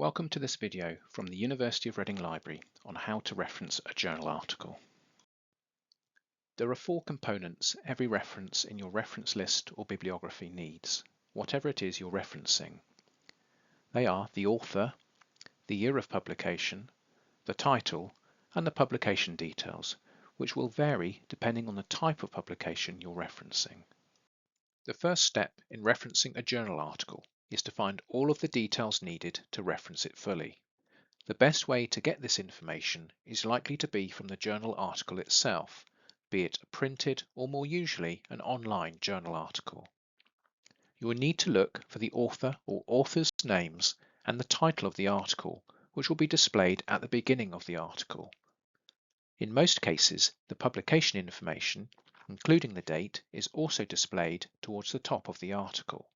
Welcome to this video from the University of Reading Library on how to reference a journal article. There are four components every reference in your reference list or bibliography needs, whatever it is you're referencing. They are the author, the year of publication, the title, and the publication details, which will vary depending on the type of publication you're referencing. The first step in referencing a journal article is to find all of the details needed to reference it fully. The best way to get this information is likely to be from the journal article itself, be it a printed or more usually an online journal article. You will need to look for the author or authors' names and the title of the article, which will be displayed at the beginning of the article. In most cases, the publication information, including the date, is also displayed towards the top of the article.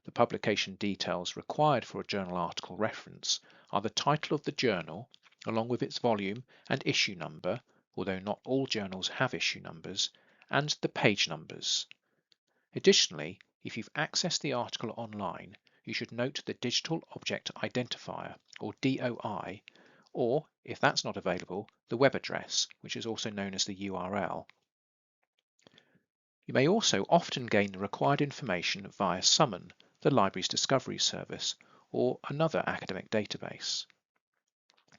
The publication details required for a journal article reference are the title of the journal, along with its volume and issue number, although not all journals have issue numbers, and the page numbers. Additionally, if you've accessed the article online, you should note the Digital Object Identifier, or DOI, or, if that's not available, the web address, which is also known as the URL. You may also often gain the required information via Summon, the library's discovery service, or another academic database.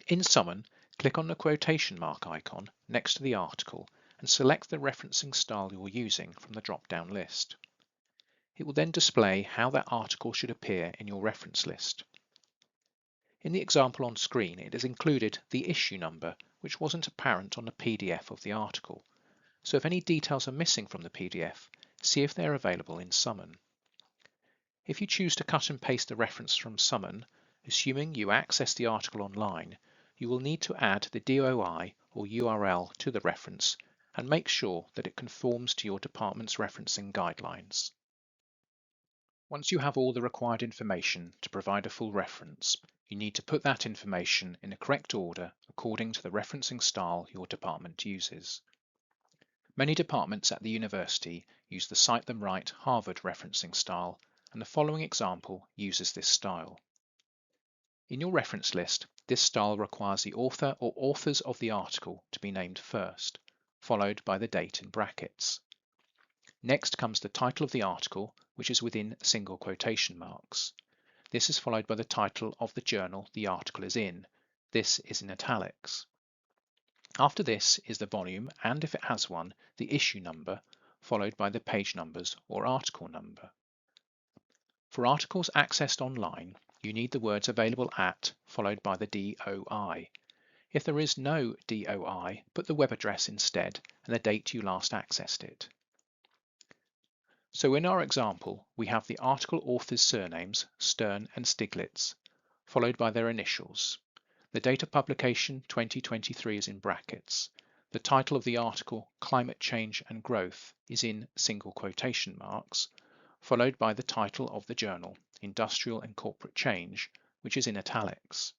In Summon, click on the quotation mark icon next to the article and select the referencing style you're using from the drop-down list. It will then display how that article should appear in your reference list. In the example on screen, it has included the issue number, which wasn't apparent on the PDF of the article. So if any details are missing from the PDF, see if they're available in Summon. If you choose to cut and paste the reference from Summon, assuming you access the article online, you will need to add the DOI or URL to the reference and make sure that it conforms to your department's referencing guidelines. Once you have all the required information to provide a full reference, you need to put that information in the correct order according to the referencing style your department uses. Many departments at the university use the Cite Them Right Harvard referencing style, and the following example uses this style. In your reference list, this style requires the author or authors of the article to be named first, followed by the date in brackets. Next comes the title of the article, which is within single quotation marks. This is followed by the title of the journal the article is in. This is in italics. After this is the volume and, if it has one, the issue number, followed by the page numbers or article number. For articles accessed online, you need the words available at followed by the DOI. If there is no DOI, put the web address instead and the date you last accessed it. So in our example, we have the article authors' surnames, Stern and Stiglitz, followed by their initials. The date of publication 2023 is in brackets. The title of the article, Climate Change and Growth, is in single quotation marks, followed by the title of the journal, Industrial and Corporate Change, which is in italics.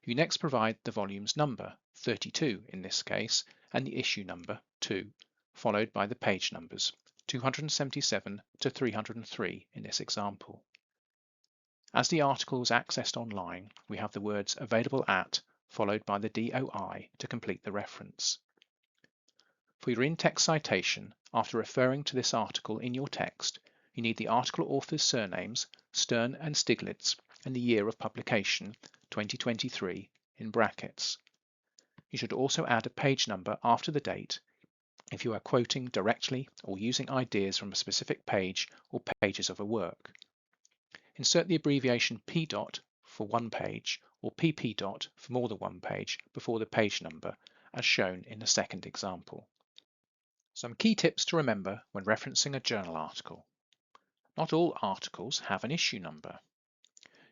You next provide the volume's number, 32 in this case, and the issue number, 2, followed by the page numbers, 277 to 303 in this example. As the article is accessed online, we have the words available at followed by the DOI to complete the reference. For your in-text citation, after referring to this article in your text, you need the article author's surnames, Stern and Stiglitz, and the year of publication, 2023, in brackets. You should also add a page number after the date if you are quoting directly or using ideas from a specific page or pages of a work. Insert the abbreviation P. for one page or PP. for more than one page before the page number, as shown in the second example. Some key tips to remember when referencing a journal article. Not all articles have an issue number.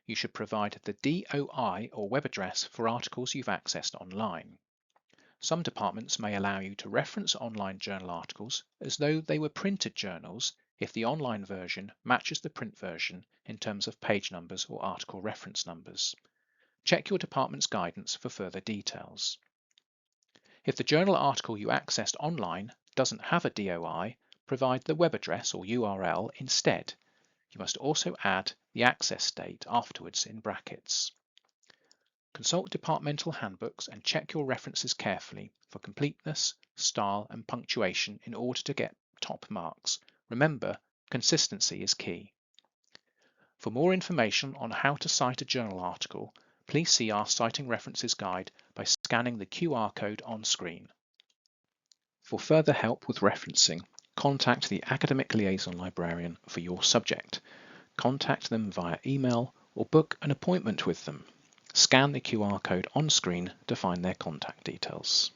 You should provide the DOI or web address for articles you've accessed online. Some departments may allow you to reference online journal articles as though they were printed journals if the online version matches the print version in terms of page numbers or article reference numbers. Check your department's guidance for further details. If the journal article you accessed online doesn't have a DOI, provide the web address or URL instead. You must also add the access date afterwards in brackets. Consult departmental handbooks and check your references carefully for completeness, style, and punctuation in order to get top marks. Remember, consistency is key. For more information on how to cite a journal article, please see our Citing References guide by scanning the QR code on screen. For further help with referencing, contact the Academic Liaison Librarian for your subject. Contact them via email or book an appointment with them. Scan the QR code on screen to find their contact details.